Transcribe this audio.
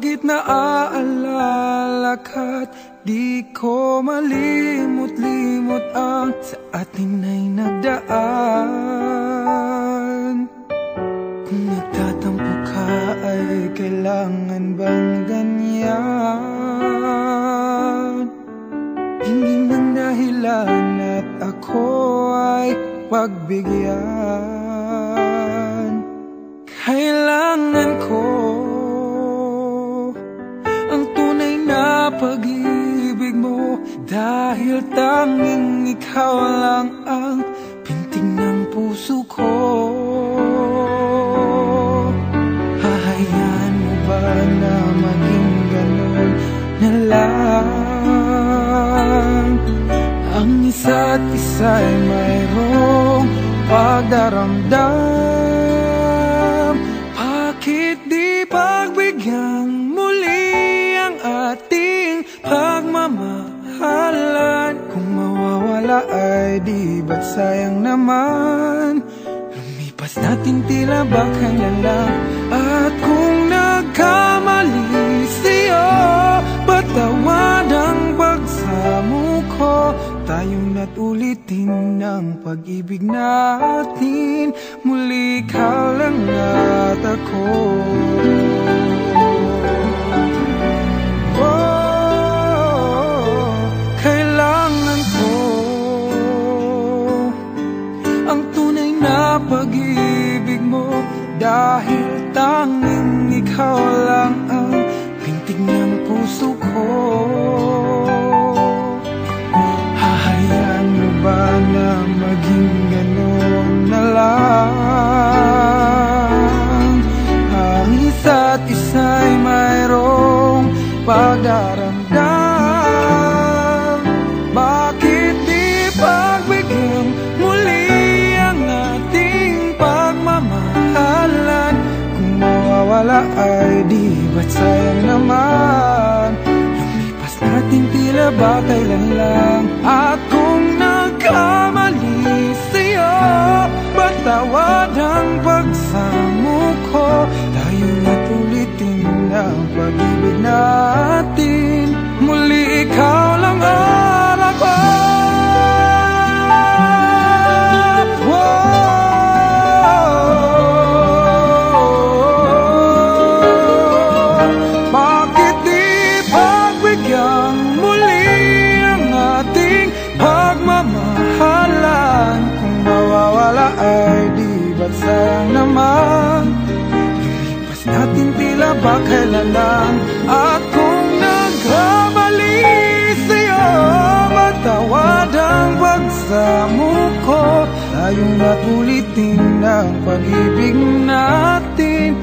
Bakit naaalala ka't di ko malimot-limot ang sa atin ay nagdaan? Kung nagtatampo ka ay kailangan bang ganyan? Hindi ng dahilan at ako ay pagbigyan. Kailangan ko ang tunay na pag-ibig mo, dahil tanging ikaw lang ang pintig ng puso ko. Hahayaan mo ba na maging ganun na lang? Ang isa't isa'y mayroong pagdaramdam. Bakit di pagbigyan muli ang ating pagmamahalan? Kung mawawala ay di ba't sayang naman? Lumipas natin tila ba kailan lang? At kung nagkamali sa'yo, patawad ang pagsamo ko. Tayong na't ulitin ng pag-ibig natin, muli ikaw lang at ako. Oh, kailangan ko ang tunay na pag-ibig mo, dahil tanging ikaw lang ang pintig ng puso ko. Hahayaan mo ba na maging gano'n na lang? Ang isa't isa'y mayroong pagdaramdam. Bakit di pagbigyan muli ang ating pagmamahalan? Kung mawawala ay di ba't sayang naman? Lumipas natin tila ba kailan lang? At kung nagkamali sa'yo, patawad ang pagsamo ko. Tayo na't ulitin ang pag-ibig natin, muli ikaw lang at ako. Bakit di pagbigyan muli ang ating pagmamahalan? Kung mawawala ay di ba't sayang naman? Lumipas natin tila ba kailan lang? At kung nagkamali sa'yo, matawad ang pagsamo ko. Tayong na't ulitin ang pag-ibig natin,